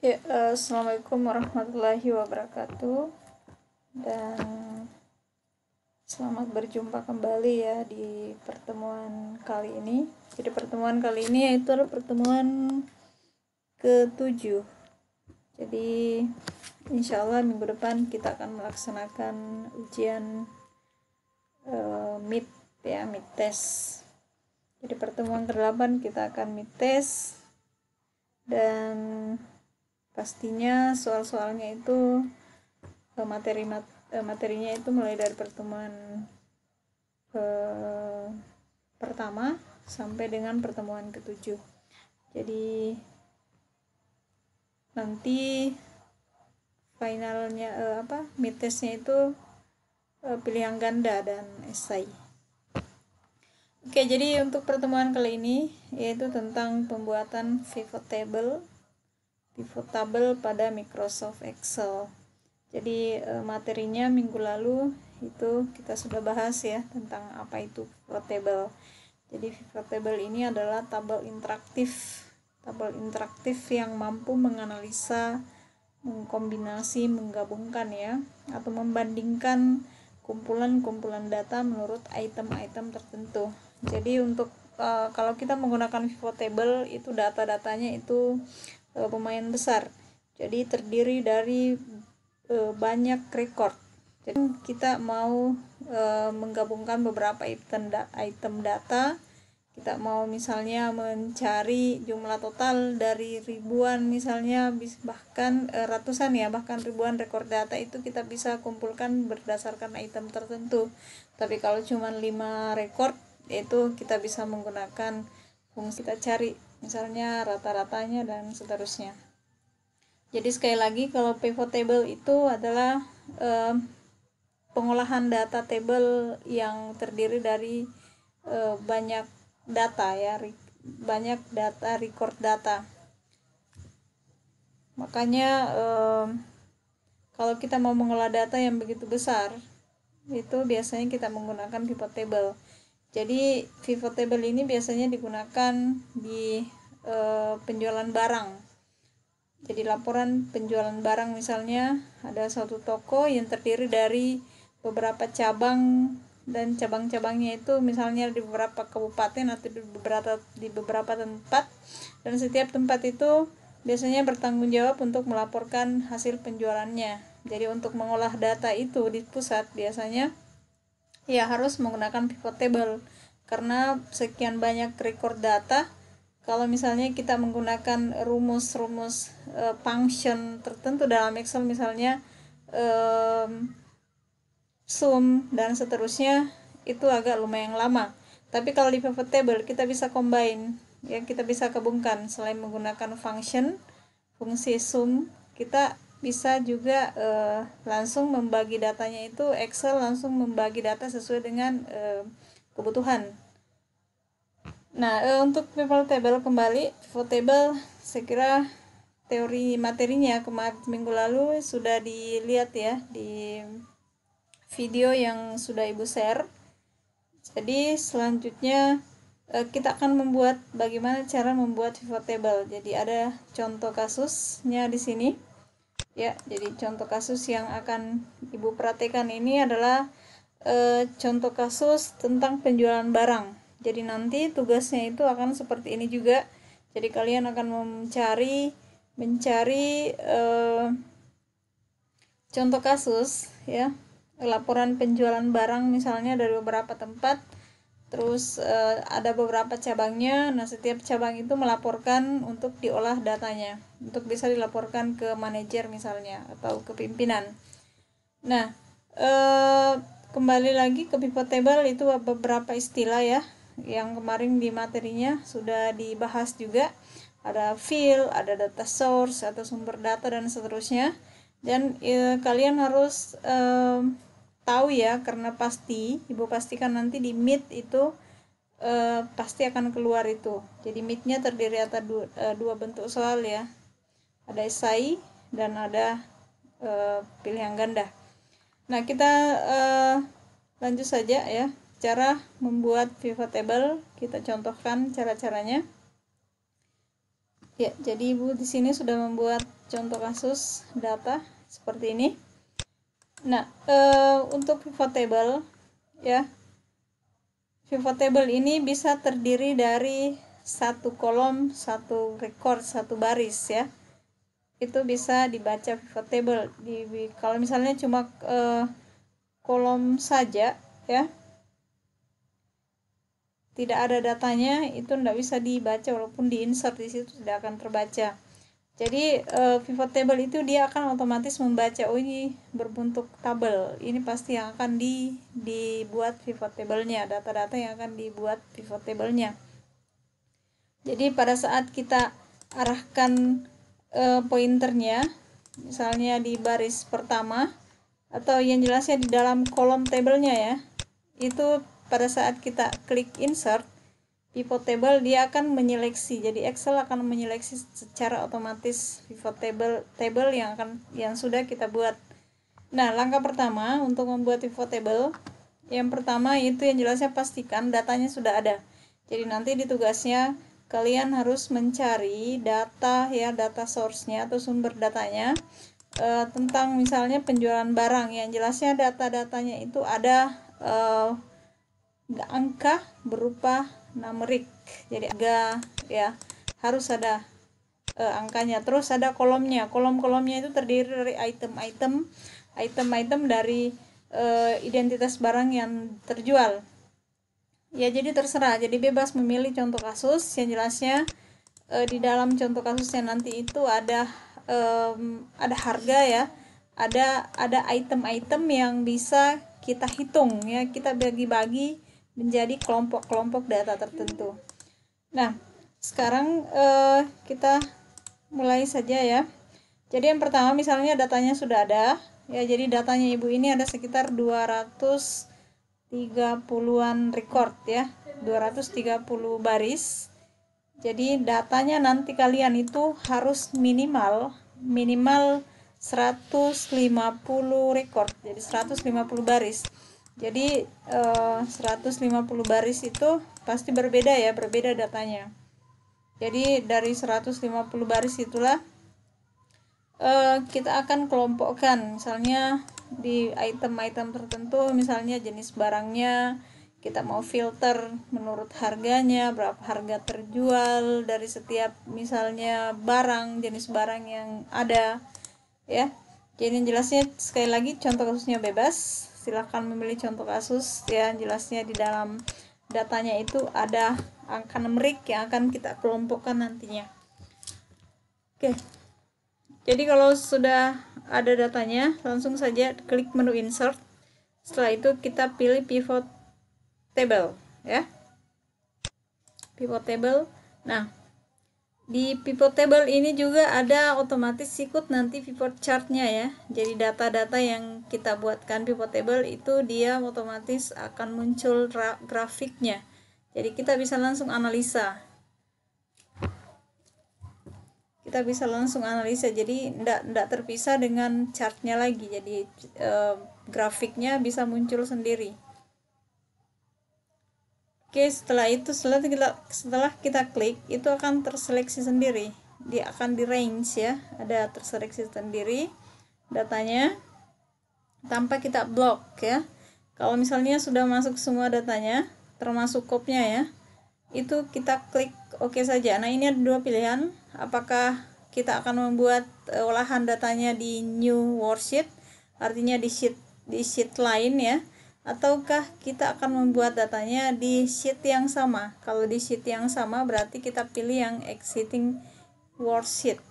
Ya, Assalamualaikum warahmatullahi wabarakatuh, dan selamat berjumpa kembali ya di pertemuan kali ini. Jadi pertemuan kali ini yaitu adalah pertemuan ke-7. Jadi insya Allah minggu depan kita akan melaksanakan ujian mid ya, mid test. Jadi pertemuan ke-8 kita akan mid test, dan pastinya soal-soalnya itu materinya itu mulai dari pertemuan pertama sampai dengan pertemuan ke-7. Jadi nanti finalnya mid testnya itu pilihan ganda dan esai. Oke, jadi untuk pertemuan kali ini yaitu tentang pembuatan pivot table pada Microsoft Excel. Jadi materinya minggu lalu itu kita sudah bahas ya tentang apa itu pivot table. Jadi pivot table ini adalah tabel interaktif yang mampu menganalisa, mengkombinasi, menggabungkan ya, atau membandingkan kumpulan-kumpulan data menurut item-item tertentu. Jadi untuk kalau kita menggunakan pivot table itu data-datanya itu lumayan besar. Jadi terdiri dari banyak record. Jadi kita mau menggabungkan beberapa item data. Kita mau misalnya mencari jumlah total dari ribuan, misalnya bahkan ratusan ya, bahkan ribuan rekor data itu kita bisa kumpulkan berdasarkan item tertentu. Tapi kalau cuma 5 rekor itu kita bisa menggunakan fungsi kita cari misalnya rata-ratanya dan seterusnya. Jadi sekali lagi, kalau pivot table itu adalah pengolahan data table yang terdiri dari banyak data ya, banyak data, record data. Makanya kalau kita mau mengolah data yang begitu besar, itu biasanya kita menggunakan pivot table. Jadi pivot table ini biasanya digunakan di penjualan barang. Jadi laporan penjualan barang, misalnya ada suatu toko yang terdiri dari beberapa cabang, dan cabang-cabangnya itu misalnya di beberapa kabupaten atau di beberapa tempat, dan setiap tempat itu biasanya bertanggung jawab untuk melaporkan hasil penjualannya. Jadi untuk mengolah data itu di pusat biasanya ya harus menggunakan pivot table, karena sekian banyak record data. Kalau misalnya kita menggunakan rumus-rumus function tertentu dalam Excel, misalnya sum dan seterusnya, itu agak lumayan lama. Tapi kalau di pivot table kita bisa combine ya, kita bisa gabungkan. Selain menggunakan fungsi sum, kita bisa juga langsung membagi datanya, itu Excel langsung membagi data sesuai dengan kebutuhan. Nah, untuk pivot table kembali, pivot table saya kira teori materinya kemarin minggu lalu sudah dilihat ya di video yang sudah Ibu share. Jadi selanjutnya kita akan membuat bagaimana cara membuat pivot table. Jadi ada contoh kasusnya di sini. Ya, jadi contoh kasus yang akan Ibu perhatikan ini adalah contoh kasus tentang penjualan barang. Jadi nanti tugasnya itu akan seperti ini juga. Jadi kalian akan mencari contoh kasus ya, laporan penjualan barang misalnya dari beberapa tempat. Terus ada beberapa cabangnya. Nah, setiap cabang itu melaporkan untuk diolah datanya, untuk bisa dilaporkan ke manajer misalnya atau ke pimpinan. Nah, kembali lagi ke pivot table, itu beberapa istilah ya yang kemarin di materinya sudah dibahas juga. Ada field, ada data source atau sumber data dan seterusnya. Dan kalian harus tahu ya, karena Ibu pastikan nanti di mid itu pasti akan keluar itu. Jadi midnya terdiri atas dua bentuk soal ya, ada esai dan ada pilihan ganda. Nah, kita lanjut saja ya, cara membuat pivot table. Kita contohkan cara-caranya. Ya, jadi Ibu di sini sudah membuat contoh kasus data seperti ini. Nah, untuk pivot table ya, pivot table ini bisa terdiri dari satu kolom, satu record, satu baris ya. Itu bisa dibaca pivot table. Kalau misalnya cuma kolom saja ya, tidak ada datanya, itu tidak bisa dibaca, walaupun di insert di situ tidak akan terbaca. Jadi pivot table itu dia akan otomatis membaca, oh ini berbentuk tabel, ini pasti yang akan dibuat pivot tablenya, data-data yang akan dibuat pivot tablenya. Jadi pada saat kita arahkan pointernya, misalnya di baris pertama, atau yang jelasnya di dalam kolom tabelnya ya, itu pada saat kita klik insert pivot table, dia akan menyeleksi. Jadi Excel akan menyeleksi secara otomatis pivot table yang sudah kita buat. Nah, langkah pertama untuk membuat pivot table, yang pertama itu yang jelasnya pastikan datanya sudah ada. Jadi nanti di tugasnya kalian harus mencari data ya, data source-nya atau sumber datanya tentang misalnya penjualan barang, yang jelasnya data-datanya itu ada angka berupa numerik. Jadi agak ya harus ada angkanya. Terus ada kolomnya. Kolom-kolomnya itu terdiri dari item-item dari identitas barang yang terjual. Ya, jadi terserah. Jadi bebas memilih contoh kasus yang jelasnya di dalam contoh kasusnya nanti itu ada harga ya. Ada item-item yang bisa kita hitung ya, kita bagi-bagi menjadi kelompok-kelompok data tertentu. Nah, sekarang kita mulai saja ya. Jadi yang pertama misalnya datanya sudah ada ya, jadi datanya Ibu ini ada sekitar 230-an record ya, 230 baris. Jadi datanya nanti kalian itu harus minimal 150 record, jadi 150 baris. Jadi 150 baris itu pasti berbeda ya, berbeda datanya. Jadi dari 150 baris itulah kita akan kelompokkan, misalnya di item-item tertentu, misalnya jenis barangnya, kita mau filter menurut harganya, berapa harga terjual dari setiap misalnya barang, jenis barang yang ada ya. Jadi jelasnya sekali lagi contoh kasusnya bebas, silahkan memilih contoh kasus ya, jelasnya di dalam datanya itu ada angka numerik yang akan kita kelompokkan nantinya. Oke, jadi kalau sudah ada datanya, langsung saja klik menu insert. Setelah itu kita pilih pivot table ya, pivot table. Nah, di pivot table ini juga ada otomatis ikut nanti pivot chartnya ya. Jadi data-data yang kita buatkan pivot table itu dia otomatis akan muncul grafiknya. Jadi kita bisa langsung analisa. Jadi tidak terpisah dengan chartnya lagi. Jadi grafiknya bisa muncul sendiri. Oke, setelah kita klik, itu akan terseleksi sendiri. Dia akan di range ya, ada terseleksi sendiri datanya tanpa kita blok ya. Kalau misalnya sudah masuk semua datanya, termasuk kopnya ya, itu kita klik OK saja. Nah, ini ada dua pilihan, apakah kita akan membuat olahan datanya di new worksheet, artinya di sheet lain ya, ataukah kita akan membuat datanya di sheet yang sama. Kalau di sheet yang sama berarti kita pilih yang existing worksheet.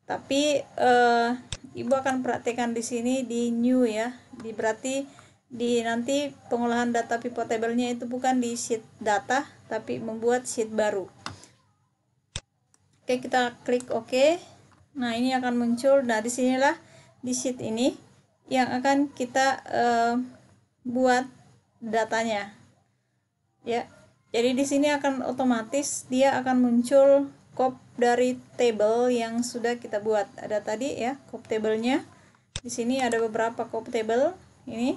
Tapi Ibu akan perhatikan di sini di new ya. Berarti di nanti pengolahan data pivot table-nya itu bukan di sheet data, tapi membuat sheet baru. Oke, kita klik OK. Nah, ini akan muncul. Nah, disinilah di sheet ini yang akan kita buat datanya ya. Jadi di sini akan otomatis dia akan muncul cop dari table yang sudah kita buat. Ada tadi ya cop tablenya. Di sini ada beberapa cop table ini.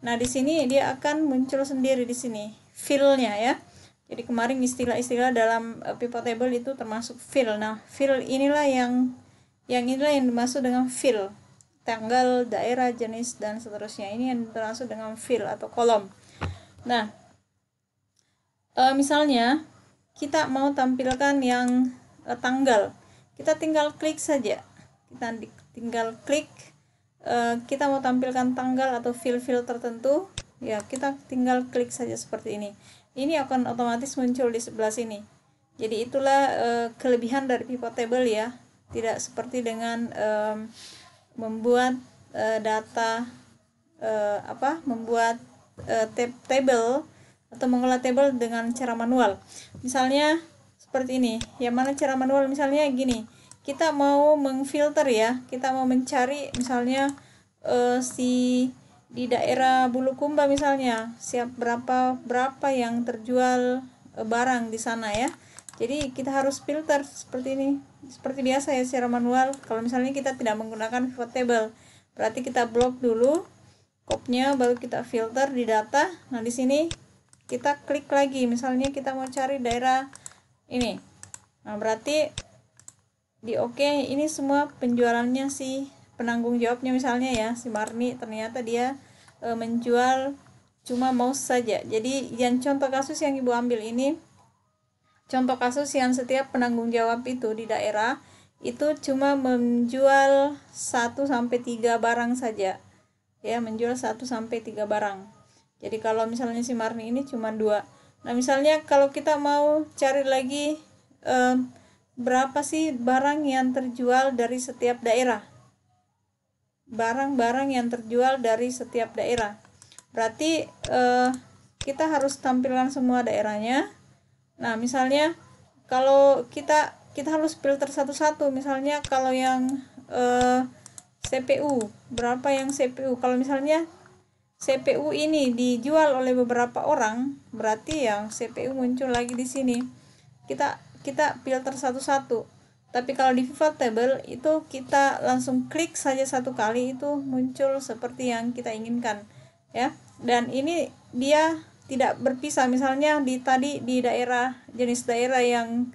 Nah, di sini dia akan muncul sendiri di sini fill-nya ya. Jadi kemarin istilah-istilah dalam pivot table itu termasuk field. Nah, field inilah yang dimaksud dengan field. Tanggal, daerah, jenis, dan seterusnya. Ini yang termasuk dengan field atau kolom. Nah, misalnya kita mau tampilkan yang tanggal. Kita tinggal klik saja. Kita tinggal klik, kita mau tampilkan tanggal atau field-field tertentu. Ya, kita tinggal klik saja seperti ini. Ini akan otomatis muncul di sebelah sini. Jadi itulah kelebihan dari pivot table ya. Tidak seperti dengan membuat data membuat table atau mengolah table dengan cara manual. Misalnya seperti ini. Yang mana cara manual? Misalnya gini. Kita mau mengfilter ya. Kita mau mencari misalnya di daerah Bulukumba misalnya, berapa yang terjual barang di sana ya. Jadi kita harus filter seperti ini, seperti biasa ya secara manual. Kalau misalnya kita tidak menggunakan pivot table, berarti kita blok dulu kopnya, baru kita filter di data. Nah di sini kita klik lagi, misalnya kita mau cari daerah ini. Nah berarti di oke, ini semua penjualannya si penanggung jawabnya misalnya ya, si Marni, ternyata dia menjual cuma mouse saja. Jadi yang contoh kasus yang ibu ambil ini, contoh kasus yang setiap penanggung jawab itu di daerah itu cuma menjual 1-3 barang saja ya, menjual 1-3 barang. Jadi kalau misalnya si Marni ini cuma 2. Nah misalnya kalau kita mau cari lagi berapa sih barang yang terjual dari setiap daerah, barang-barang yang terjual dari setiap daerah, berarti kita harus tampilkan semua daerahnya. Nah misalnya kalau kita harus filter satu-satu. Misalnya kalau yang CPU, berapa yang CPU. Kalau misalnya CPU ini dijual oleh beberapa orang, berarti yang CPU muncul lagi di sini. Kita filter satu-satu. Tapi kalau di pivot table itu kita langsung klik saja satu kali, itu muncul seperti yang kita inginkan ya. Dan ini dia tidak berpisah. Misalnya tadi di daerah, jenis daerah yang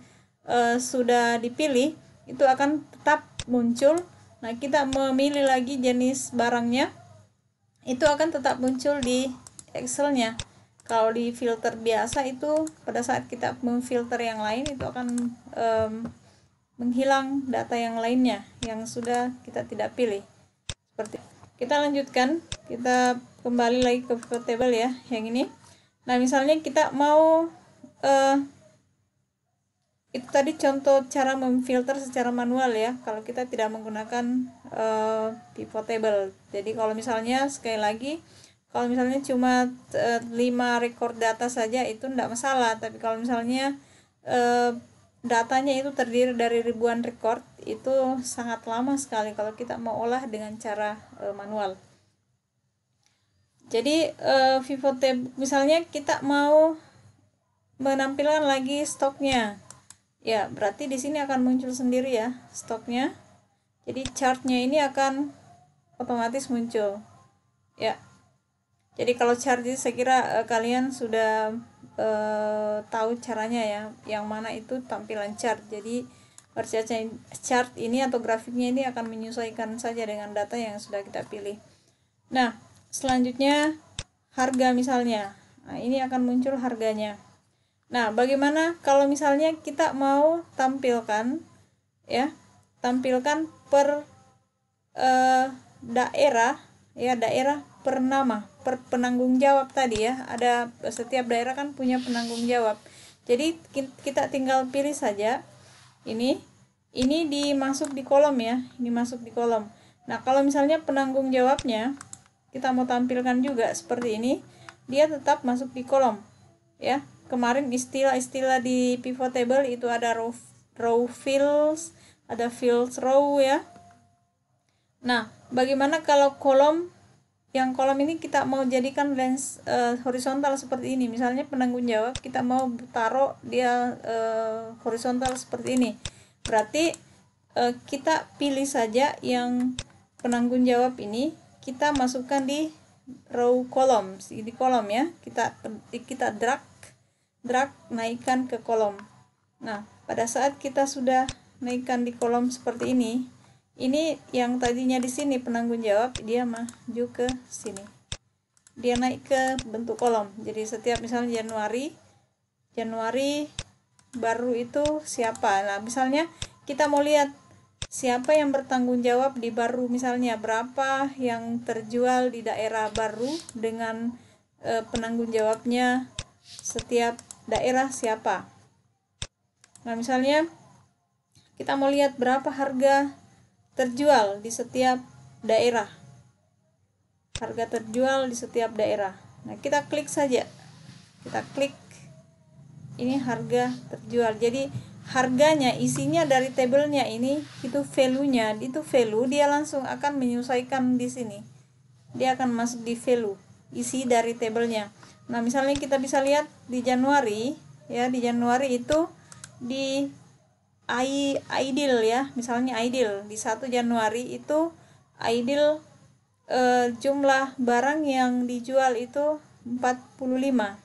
sudah dipilih itu akan tetap muncul. Nah kita memilih lagi jenis barangnya, itu akan tetap muncul di Excelnya. Kalau di filter biasa itu pada saat kita memfilter yang lain itu akan menghilang data yang lainnya yang sudah kita tidak pilih. Seperti kita lanjutkan, kita kembali lagi ke pivot table ya, yang ini. Nah misalnya kita mau itu tadi contoh cara memfilter secara manual ya, kalau kita tidak menggunakan pivot table. Jadi kalau misalnya sekali lagi, kalau misalnya cuma 5 record data saja itu tidak masalah. Tapi kalau misalnya datanya itu terdiri dari ribuan record, itu sangat lama sekali kalau kita mau olah dengan cara manual. Jadi pivot table, misalnya kita mau menampilkan lagi stoknya, ya berarti di sini akan muncul sendiri ya stoknya. Jadi chartnya ini akan otomatis muncul ya. Jadi kalau chart ini saya kira kalian sudah tahu caranya ya, yang mana itu tampilan chart. Jadi chart ini atau grafiknya ini akan menyesuaikan saja dengan data yang sudah kita pilih. Nah selanjutnya harga misalnya, nah ini akan muncul harganya. Nah bagaimana kalau misalnya kita mau tampilkan ya, tampilkan per daerah ya, daerah per nama, per penanggung jawab tadi ya. Ada setiap daerah kan punya penanggung jawab. Jadi kita tinggal pilih saja ini dimasuk di kolom ya, ini masuk di kolom. Nah kalau misalnya penanggung jawabnya kita mau tampilkan juga seperti ini, dia tetap masuk di kolom ya. Kemarin istilah-istilah di pivot table itu ada row fields, ada fields row ya. Nah bagaimana kalau kolom? Yang kolom ini kita mau jadikan lens horizontal seperti ini. Misalnya penanggung jawab kita mau taruh dia horizontal seperti ini. Berarti kita pilih saja yang penanggung jawab ini, kita masukkan di row kolom, di kolom ya. Kita drag drag naikkan ke kolom. Nah, pada saat kita sudah naikkan di kolom seperti ini yang tadinya di sini penanggung jawab, dia maju ke sini. Dia naik ke bentuk kolom. Jadi setiap misalnya Januari baru itu siapa. Nah, misalnya kita mau lihat siapa yang bertanggung jawab di baru, misalnya berapa yang terjual di daerah baru dengan penanggung jawabnya setiap daerah siapa. Nah, misalnya kita mau lihat berapa harga terjual di setiap daerah. Harga terjual di setiap daerah. Nah, kita klik saja. Kita klik ini harga terjual. Jadi harganya, isinya dari tabelnya ini, itu value-nya, itu value dia langsung akan menyesuaikan di sini. Dia akan masuk di value, isi dari tabelnya. Nah, misalnya kita bisa lihat di Januari, ya, di Januari itu di ideal ya, misalnya ideal di 1 Januari itu ideal jumlah barang yang dijual itu 45.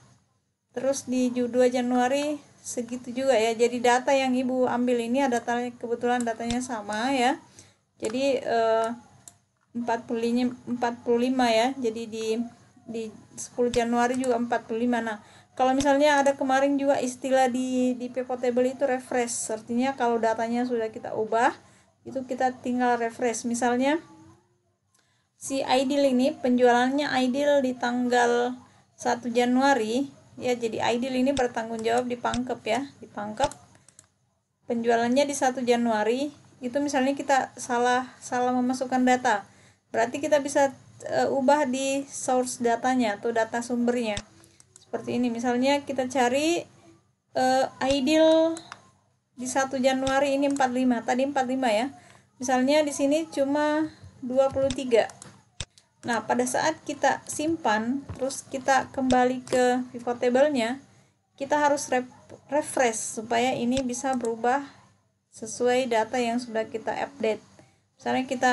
Terus di 2 Januari segitu juga ya. Jadi data yang ibu ambil ini kebetulan datanya sama ya. Jadi 45 ya. Jadi di 10 Januari juga 45. Nah, kalau misalnya ada kemarin juga istilah di pivot table itu refresh. Artinya kalau datanya sudah kita ubah, itu kita tinggal refresh. Misalnya si ideal ini penjualannya ideal di tanggal 1 Januari ya, jadi ideal ini bertanggung jawab di pangkep ya, di pangkep penjualannya di 1 Januari itu misalnya kita salah memasukkan data, berarti kita bisa ubah di source datanya atau data sumbernya seperti ini. Misalnya kita cari ideal di 1 Januari ini 45, tadi 45 ya, misalnya di sini cuma 23. Nah, pada saat kita simpan, terus kita kembali ke pivot table-nya, kita harus refresh supaya ini bisa berubah sesuai data yang sudah kita update. Misalnya kita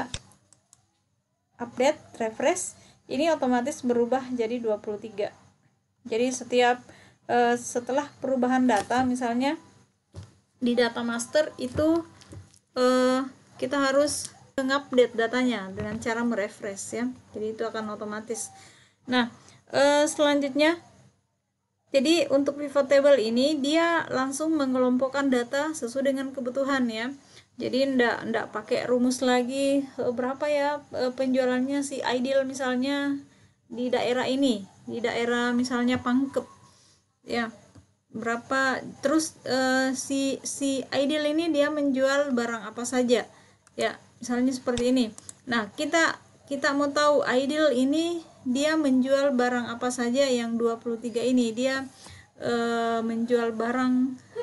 update, refresh, ini otomatis berubah jadi 23. Jadi setiap setelah perubahan data, misalnya di data master itu kita harus mengupdate datanya dengan cara merefresh ya, jadi itu akan otomatis. Nah, selanjutnya, jadi untuk pivot table ini dia langsung mengelompokkan data sesuai dengan kebutuhan ya. Jadi ndak pakai rumus lagi berapa ya penjualannya si ideal misalnya di daerah ini, di daerah misalnya Pangkep ya, berapa, terus si ideal ini dia menjual barang apa saja ya, misalnya seperti ini. Nah, kita mau tahu ideal ini dia menjual barang apa saja yang 23 ini. Dia menjual barang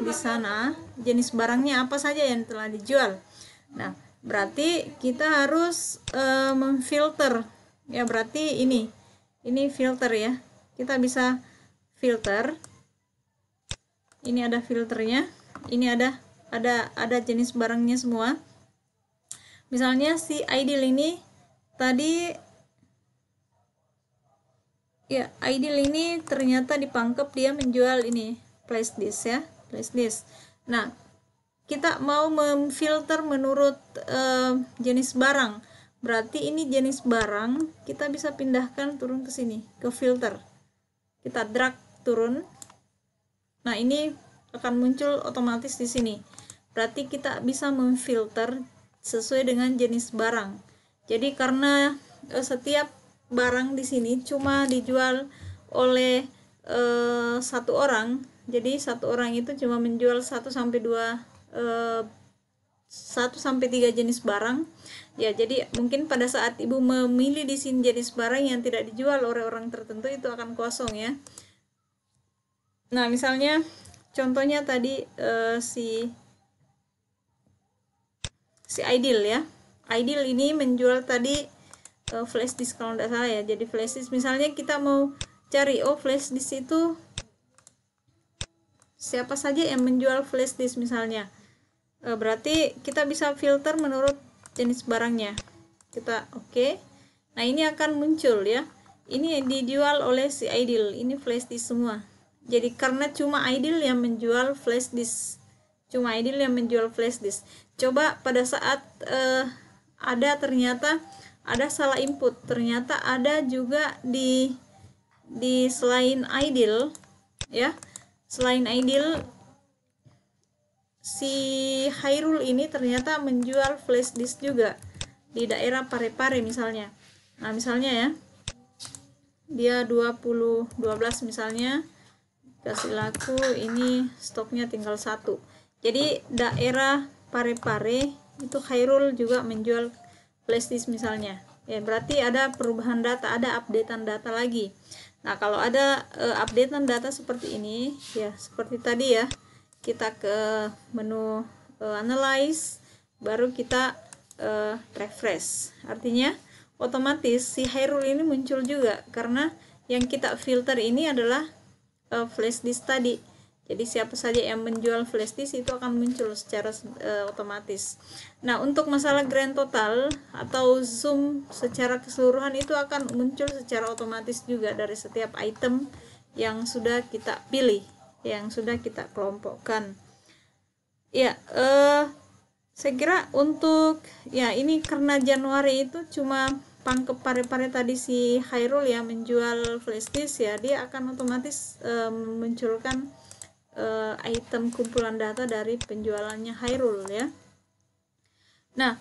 di sana, jenis barangnya apa saja yang telah dijual. Nah, berarti kita harus memfilter ya, berarti ini filter ya. Kita bisa filter. Ini ada filternya. Ini ada jenis barangnya semua. Misalnya si ideal ini tadi ya, ideal ini ternyata di Pangkep dia menjual ini flash disk ya, flash disk. Nah, kita mau memfilter menurut jenis barang. Berarti ini jenis barang kita bisa pindahkan turun ke sini ke filter. Kita drag turun. Nah, ini akan muncul otomatis di sini. Berarti kita bisa memfilter sesuai dengan jenis barang. Jadi karena setiap barang di sini cuma dijual oleh satu orang, jadi satu orang itu cuma menjual 1 sampai 3 jenis barang. Ya, jadi mungkin pada saat ibu memilih di sini jenis barang yang tidak dijual oleh orang tertentu, itu akan kosong ya. Nah, misalnya contohnya tadi si ideal ya. Ideal ini menjual tadi flash disk kalau tidak salah ya. Jadi flash disk, misalnya kita mau cari flash disk itu siapa saja yang menjual flash disk misalnya. Berarti kita bisa filter menurut jenis barangnya. Kita oke. Nah, ini akan muncul ya. Ini dijual oleh si ideal. Ini flash disk semua. Jadi karena cuma Ideal yang menjual flash disk, coba pada saat ternyata ada salah input, ternyata ada juga di selain Ideal ya, selain Ideal si Khairul ini ternyata menjual flash disk juga di daerah Parepare misalnya. Nah misalnya ya, dia 12 misalnya, kasih laku ini stoknya tinggal 1. Jadi daerah Parepare itu Khairul juga menjual flash disk misalnya. Ya berarti ada perubahan data, ada updatean data lagi. Nah kalau ada updatean data seperti ini ya, seperti tadi ya, kita ke menu analyze, baru kita refresh. Artinya otomatis si Khairul ini muncul juga karena yang kita filter ini adalah flash disk tadi. Jadi siapa saja yang menjual flash disk itu akan muncul secara otomatis. Nah untuk masalah grand total atau zoom secara keseluruhan itu akan muncul secara otomatis juga dari setiap item yang sudah kita pilih, yang sudah kita kelompokkan. Ya, saya kira untuk ya ini karena Januari itu cuma pangkep Parepare tadi si Khairul ya menjual flash disk ya, dia akan otomatis memunculkan item kumpulan data dari penjualannya Khairul ya. Nah,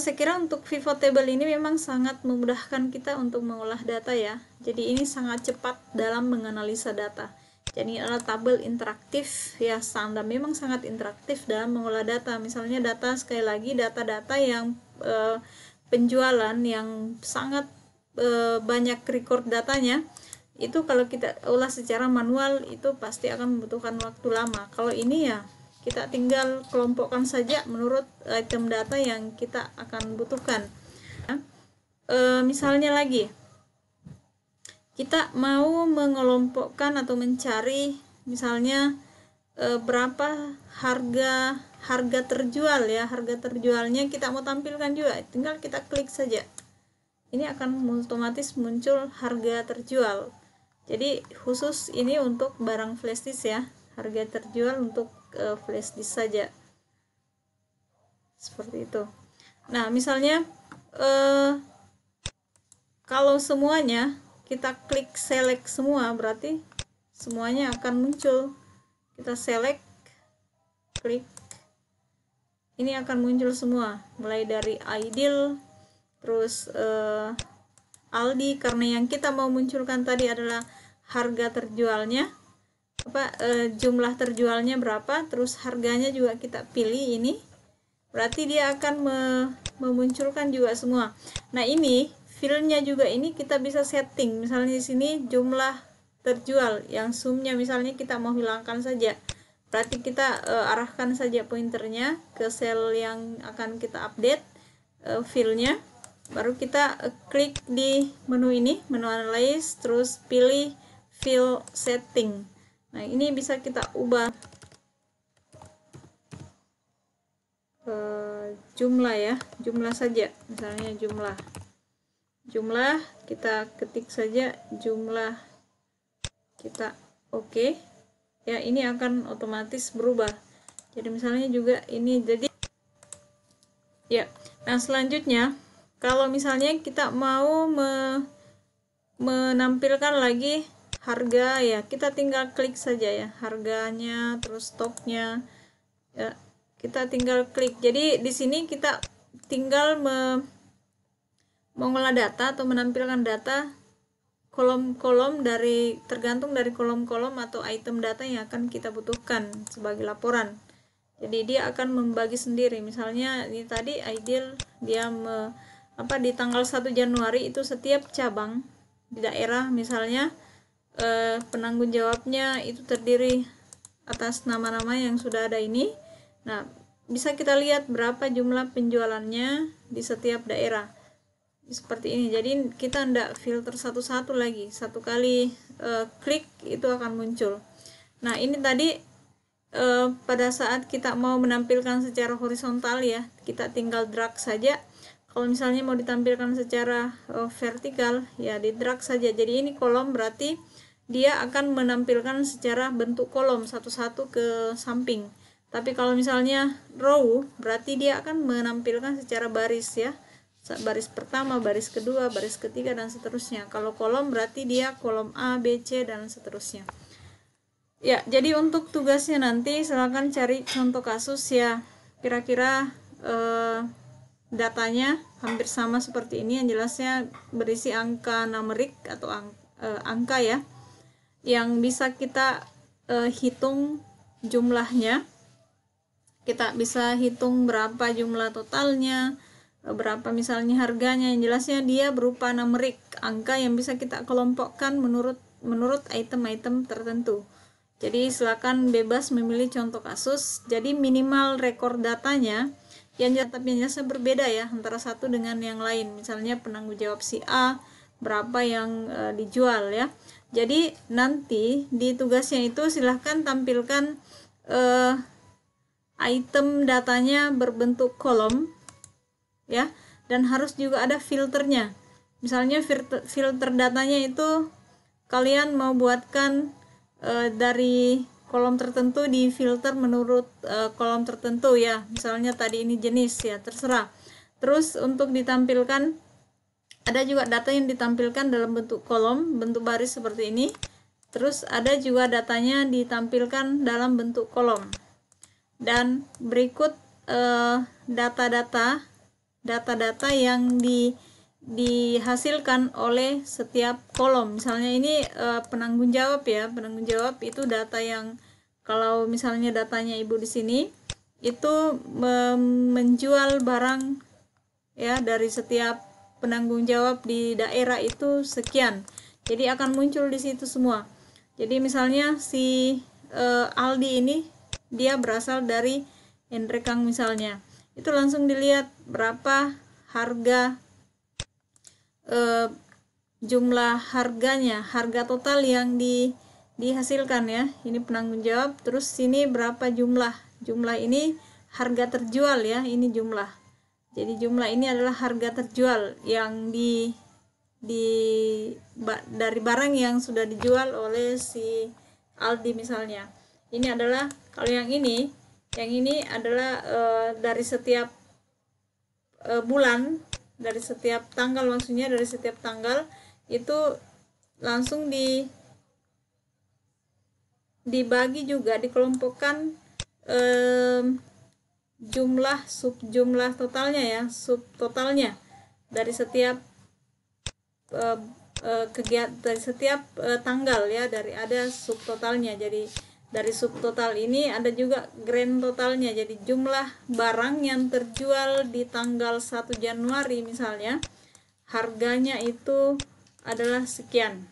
saya kira untuk pivot table ini memang sangat memudahkan kita untuk mengolah data ya. Jadi ini sangat cepat dalam menganalisa data. Jadi adalah tabel interaktif ya, standar memang sangat interaktif dalam mengolah data. Misalnya data, sekali lagi data-data yang penjualan yang sangat banyak record datanya, itu kalau kita olah secara manual itu pasti akan membutuhkan waktu lama. Kalau ini ya kita tinggal kelompokkan saja menurut item data yang kita akan butuhkan. Misalnya lagi kita mau mengelompokkan atau mencari misalnya berapa harga terjual ya, harga terjualnya kita mau tampilkan juga, tinggal kita klik saja, ini akan otomatis muncul harga terjual. Jadi khusus ini untuk barang flash disk ya, harga terjual untuk flash disk saja, seperti itu. Nah misalnya kalau semuanya kita klik select semua, berarti semuanya akan muncul. Kita select, klik, ini akan muncul semua, mulai dari Ideal, terus Aldi, karena yang kita mau munculkan tadi adalah harga terjualnya, jumlah terjualnya berapa, terus harganya juga kita pilih ini, berarti dia akan memunculkan juga semua. Nah ini filenya juga ini kita bisa setting, misalnya di sini jumlah terjual yang sumnya misalnya kita mau hilangkan saja, berarti kita arahkan saja pointernya ke sel yang akan kita update filenya, baru kita klik di menu ini, menu analyze, terus pilih fill setting. Nah ini bisa kita ubah jumlah ya, jumlah saja, misalnya jumlah kita ketik saja jumlah, kita oke ya, ini akan otomatis berubah. Jadi misalnya juga ini, jadi ya. Nah selanjutnya kalau misalnya kita mau menampilkan lagi harga ya, kita tinggal klik saja ya, harganya, terus stoknya ya, kita tinggal klik. Jadi di sini kita tinggal mengolah data atau menampilkan data kolom-kolom dari, tergantung dari kolom-kolom atau item data yang akan kita butuhkan sebagai laporan. Jadi dia akan membagi sendiri. Misalnya ini tadi Ideal dia di tanggal 1 Januari itu setiap cabang di daerah misalnya penanggung jawabnya itu terdiri atas nama-nama yang sudah ada ini. Nah, bisa kita lihat berapa jumlah penjualannya di setiap daerah. Seperti ini. Jadi kita tidak filter satu-satu lagi, satu kali klik itu akan muncul. Nah ini tadi pada saat kita mau menampilkan secara horizontal ya, kita tinggal drag saja. Kalau misalnya mau ditampilkan secara vertikal ya di drag saja. Jadi ini kolom, berarti dia akan menampilkan secara bentuk kolom satu-satu ke samping. Tapi kalau misalnya row, berarti dia akan menampilkan secara baris ya. Baris pertama, baris kedua, baris ketiga, dan seterusnya. Kalau kolom berarti dia kolom A, B, C, dan seterusnya. Ya, jadi untuk tugasnya nanti silakan cari contoh kasus ya. Kira-kira datanya hampir sama seperti ini, yang jelasnya berisi angka numerik atau angka ya, yang bisa kita hitung jumlahnya. Kita bisa hitung berapa jumlah totalnya, berapa misalnya harganya. Yang jelasnya dia berupa numerik, angka yang bisa kita kelompokkan menurut item-item tertentu. Jadi silakan bebas memilih contoh kasus. Jadi minimal rekor datanya yang jelasnya berbeda ya antara satu dengan yang lain. Misalnya penanggung jawab si A berapa yang dijual ya. Jadi nanti di tugasnya itu silahkan tampilkan item datanya berbentuk kolom ya, dan harus juga ada filternya. Misalnya filter datanya itu kalian mau buatkan dari kolom tertentu di filter menurut kolom tertentu ya. Misalnya tadi ini jenis ya, terserah. Terus untuk ditampilkan, ada juga data yang ditampilkan dalam bentuk kolom, bentuk baris seperti ini. Terus ada juga datanya ditampilkan dalam bentuk kolom. Dan berikut data-data yang dihasilkan oleh setiap kolom. Misalnya ini penanggung jawab ya. Penanggung jawab itu data yang kalau misalnya datanya Ibu di sini itu menjual barang ya dari setiap penanggung jawab di daerah itu sekian. Jadi akan muncul di situ semua. Jadi misalnya si Aldi ini dia berasal dari Endrekang misalnya. Itu langsung dilihat berapa harga jumlah harganya, harga total yang dihasilkan ya. Ini penanggung jawab, terus sini berapa jumlah ini harga terjual ya, ini jumlah. Jadi jumlah ini adalah harga terjual yang dari barang yang sudah dijual oleh si Aldi misalnya. Ini adalah kalau yang ini adalah dari setiap bulan, dari setiap tanggal, maksudnya dari setiap tanggal itu langsung dibagi juga, dikelompokkan jumlah totalnya ya, subtotalnya dari setiap kegiatan, dari setiap tanggal ya, dari ada subtotalnya. Jadi dari subtotal ini ada juga grand totalnya. Jadi jumlah barang yang terjual di tanggal 1 Januari misalnya, harganya itu adalah sekian.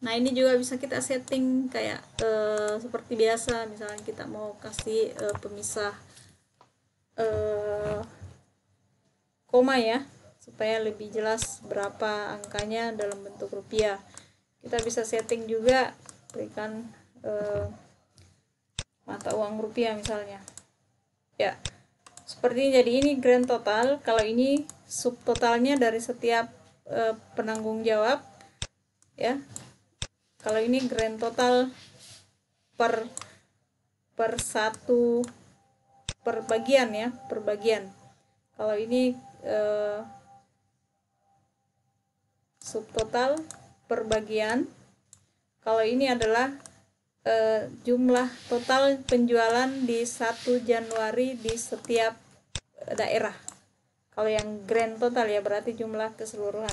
Nah ini juga bisa kita setting kayak seperti biasa. Misalnya kita mau kasih pemisah koma ya, supaya lebih jelas berapa angkanya dalam bentuk rupiah. Kita bisa setting juga berikan mata uang rupiah misalnya ya, seperti ini. Jadi ini grand total, kalau ini subtotalnya dari setiap penanggung jawab ya. Kalau ini grand total per satu per bagian ya, per bagian. Kalau ini subtotal per bagian. Kalau ini adalah jumlah total penjualan di 1 Januari di setiap daerah. Kalau yang grand total ya berarti jumlah keseluruhan.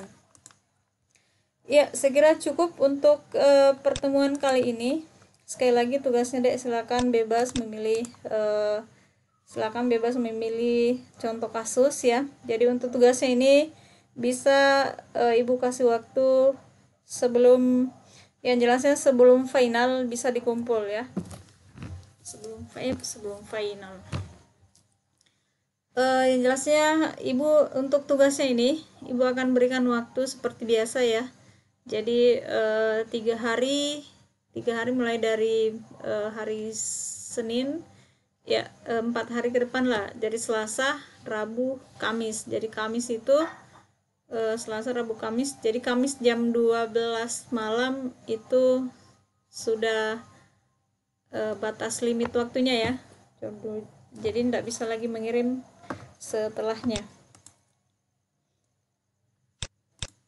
Ya, saya kira cukup untuk pertemuan kali ini. Sekali lagi tugasnya Dek, silakan bebas memilih contoh kasus ya. Jadi untuk tugasnya ini bisa Ibu kasih waktu sebelum, yang jelasnya sebelum final bisa dikumpul ya, sebelum final. Yang jelasnya Ibu untuk tugasnya ini Ibu akan berikan waktu seperti biasa ya. Jadi 3 hari mulai dari hari Senin ya, 4 hari ke depan lah. Jadi Selasa, Rabu, Kamis. Jadi Kamis itu Selasa, Rabu, Kamis. Jadi Kamis jam 12 malam itu sudah batas limit waktunya ya. Jadi tidak bisa lagi mengirim setelahnya.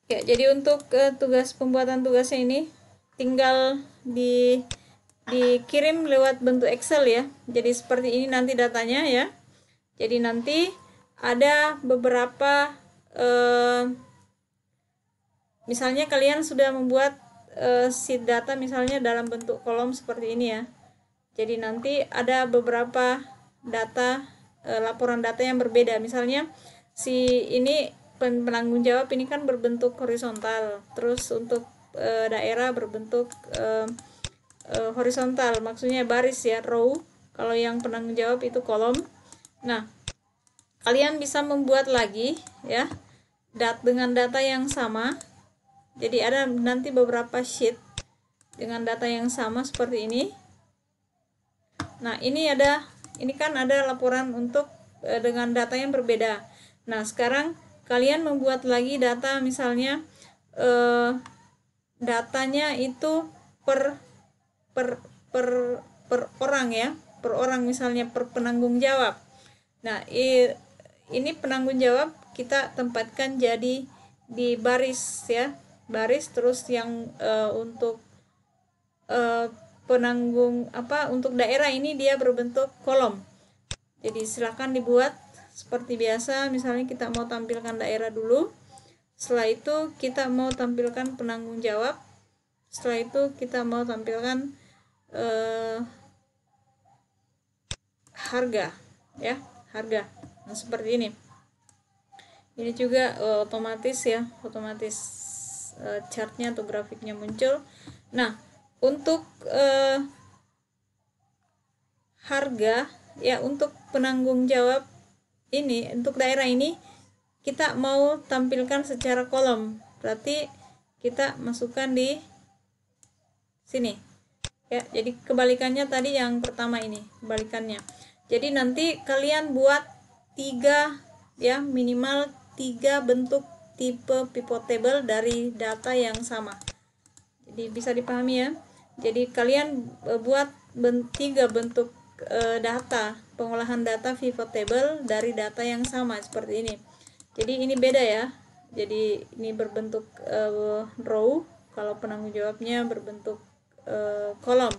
Ya, jadi untuk tugas pembuatan tugasnya ini tinggal dikirim lewat bentuk Excel ya. Jadi seperti ini nanti datanya ya. Jadi nanti ada beberapa misalnya kalian sudah membuat sheet data misalnya dalam bentuk kolom seperti ini ya. Jadi nanti ada beberapa data laporan data yang berbeda. Misalnya si ini penanggung jawab ini kan berbentuk horizontal. Terus untuk daerah berbentuk horizontal, maksudnya baris ya, row. Kalau yang penanggung jawab itu kolom. Nah, kalian bisa membuat lagi ya dengan data yang sama. Jadi ada nanti beberapa sheet dengan data yang sama seperti ini. Nah, ini kan ada laporan untuk dengan data yang berbeda. Nah, sekarang kalian membuat lagi data misalnya datanya itu per orang ya, per orang misalnya per penanggung jawab. Nah, ini penanggung jawab kita tempatkan jadi di baris ya, baris. Terus yang untuk penanggung untuk daerah ini dia berbentuk kolom. Jadi silakan dibuat seperti biasa. Misalnya kita mau tampilkan daerah dulu, setelah itu kita mau tampilkan penanggung jawab, setelah itu kita mau tampilkan harga ya, harga. Nah, seperti ini. Ini juga otomatis ya, otomatis chartnya atau grafiknya muncul. Nah, untuk harga ya, untuk penanggung jawab ini, untuk daerah ini kita mau tampilkan secara kolom, berarti kita masukkan di sini ya. Jadi kebalikannya tadi yang pertama ini, kebalikannya. Jadi nanti kalian buat 3 ya, minimal 3 bentuk tipe pivot table dari data yang sama. Jadi bisa dipahami ya. Jadi kalian buat 3 bentuk data, pengolahan data pivot table dari data yang sama seperti ini. Jadi ini beda ya. Jadi ini berbentuk row, kalau penanggung jawabnya berbentuk kolom.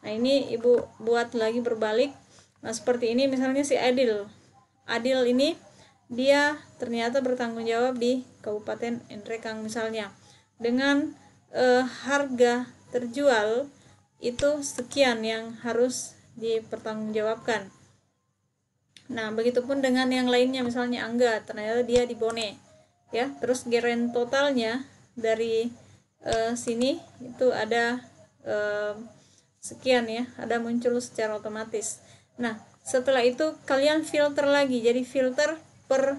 Nah, ini ibu buat lagi berbalik. Nah, seperti ini misalnya si Adil ini dia ternyata bertanggung jawab di Kabupaten Nrekang misalnya, dengan harga terjual itu sekian yang harus dipertanggungjawabkan. Nah, begitupun dengan yang lainnya, misalnya Angga ternyata dia di Bone ya, terus geren totalnya dari sini itu ada sekian ya, ada muncul secara otomatis. Nah, setelah itu kalian filter lagi, jadi filter per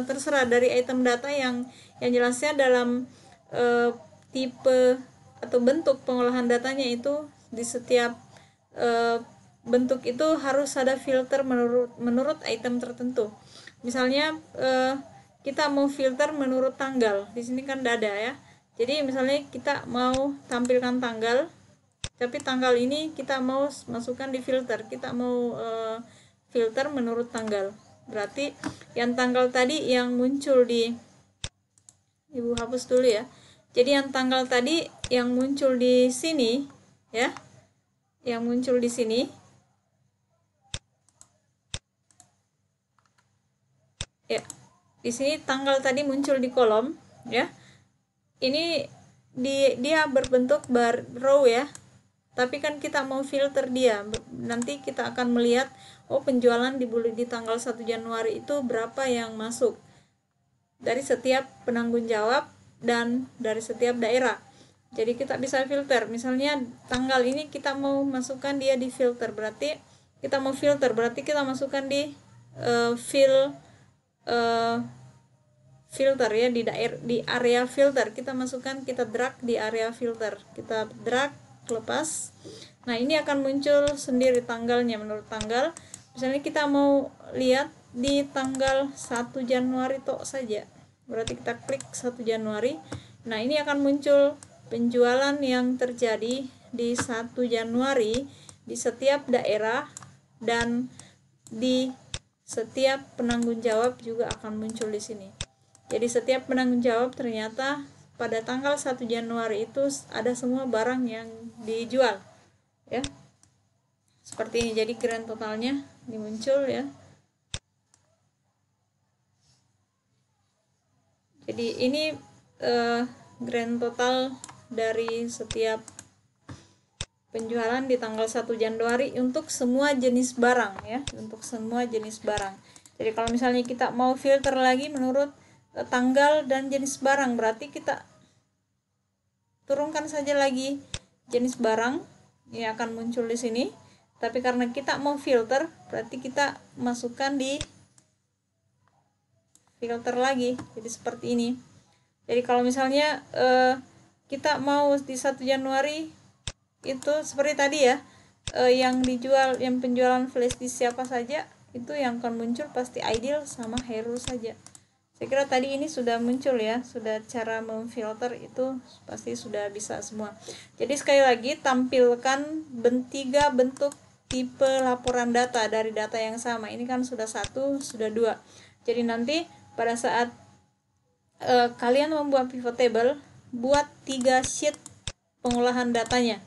terserah dari item data yang jelasnya dalam tipe atau bentuk pengolahan datanya itu di setiap bentuk itu harus ada filter menurut item tertentu. Misalnya kita mau filter menurut tanggal, di sini kan dada ya. Jadi misalnya kita mau tampilkan tanggal, tapi tanggal ini kita mau masukkan di filter, kita mau filter menurut tanggal. Berarti yang tanggal tadi yang muncul di, ibu hapus dulu ya. Jadi yang tanggal tadi yang muncul di sini ya, yang muncul di sini ya, di sini tanggal tadi muncul di kolom ya. Ini dia berbentuk bar row ya, tapi kan kita mau filter dia. Nanti kita akan melihat penjualan di tanggal 1 Januari itu berapa yang masuk dari setiap penanggung jawab dan dari setiap daerah. Jadi kita bisa filter. Misalnya tanggal ini kita mau masukkan dia di filter, berarti kita mau filter, berarti kita masukkan di filter ya, di area filter kita masukkan, kita drag di area filter, kita drag lepas. Nah, ini akan muncul sendiri tanggalnya menurut tanggal. Misalnya kita mau lihat di tanggal 1 Januari tok saja berarti kita klik 1 Januari. Nah, ini akan muncul penjualan yang terjadi di 1 Januari di setiap daerah, dan di setiap penanggung jawab juga akan muncul di sini. Jadi setiap penanggung jawab ternyata pada tanggal 1 Januari itu ada semua barang yang dijual, ya. Seperti ini. Jadi grand totalnya ini muncul, ya. Jadi ini grand total dari setiap penjualan di tanggal 1 Januari untuk semua jenis barang, ya, untuk semua jenis barang. Jadi kalau misalnya kita mau filter lagi menurut tanggal dan jenis barang, berarti kita turunkan saja lagi jenis barang, ini akan muncul di sini. Tapi karena kita mau filter, berarti kita masukkan di filter lagi. Jadi seperti ini. Jadi kalau misalnya kita mau di 1 Januari itu seperti tadi, ya, yang dijual, yang penjualan flash disk siapa saja, itu yang akan muncul pasti Ideal sama Hero saja. Saya kira tadi ini sudah muncul, ya, sudah cara memfilter itu pasti sudah bisa semua. Jadi sekali lagi tampilkan 3 bentuk tipe laporan data dari data yang sama. Ini kan sudah 1, sudah 2. Jadi nanti pada saat kalian membuat pivot table, buat 3 sheet pengolahan datanya,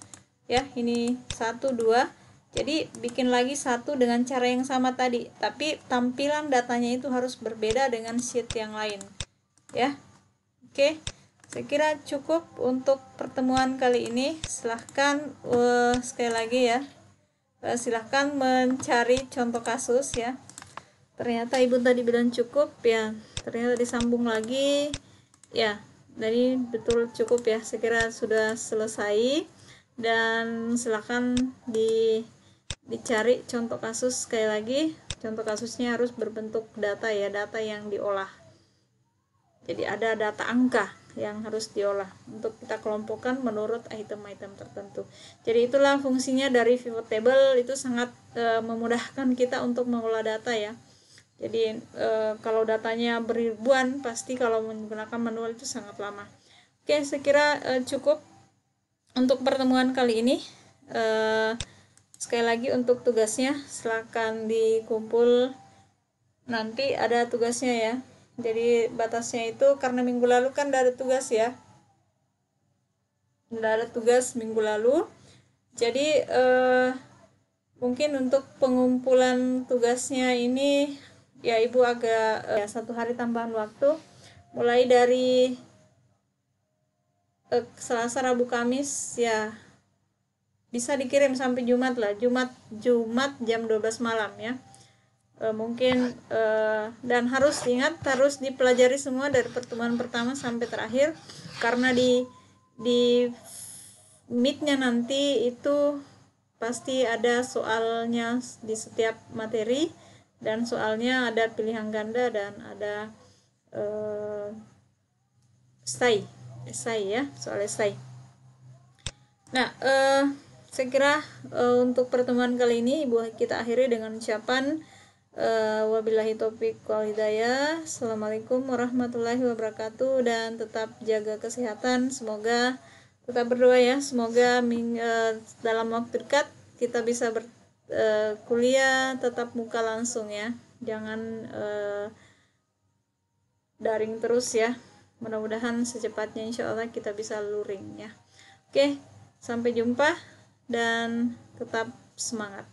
ya. Ini 1, 2. Jadi bikin lagi 1 dengan cara yang sama tadi, tapi tampilan datanya itu harus berbeda dengan sheet yang lain, ya. Oke, saya kira cukup untuk pertemuan kali ini. Silahkan sekali lagi, ya, silahkan mencari contoh kasus, ya. Ternyata ibu tadi bilang cukup, ya, ternyata disambung lagi, ya. Jadi betul cukup, ya. Saya kira sudah selesai, dan silahkan dicari contoh kasus. Sekali lagi, contoh kasusnya harus berbentuk data, ya, data yang diolah. Jadi ada data angka yang harus diolah untuk kita kelompokkan menurut item-item tertentu. Jadi itulah fungsinya dari pivot table, itu sangat memudahkan kita untuk mengolah data, ya. Jadi kalau datanya beribuan, pasti kalau menggunakan manual itu sangat lama. Oke, saya kira cukup untuk pertemuan kali ini. Sekali lagi untuk tugasnya silakan dikumpul, nanti ada tugasnya, ya. Jadi batasnya itu karena minggu lalu kan tidak ada tugas, ya, tidak ada tugas minggu lalu. Jadi mungkin untuk pengumpulan tugasnya ini, ya, ibu agak 1 hari tambahan waktu, mulai dari Selasa, Rabu, Kamis, ya, bisa dikirim sampai Jumat lah, Jumat jam 12 malam, ya. Mungkin dan harus ingat, harus dipelajari semua dari pertemuan pertama sampai terakhir, karena di meet-nya nanti itu pasti ada soalnya di setiap materi, dan soalnya ada pilihan ganda dan ada esai, ya, soal esai. Nah, saya kira untuk pertemuan kali ini ibu kita akhiri dengan ucapan wabillahi taufiq wal hidayah. Assalamualaikum warahmatullahi wabarakatuh, dan tetap jaga kesehatan. Semoga tetap berdoa, ya, semoga dalam waktu dekat kita bisa kuliah tetap muka langsung, ya, jangan daring terus, ya. Mudah-mudahan secepatnya insyaallah kita bisa luring, ya. Oke, sampai jumpa dan tetap semangat.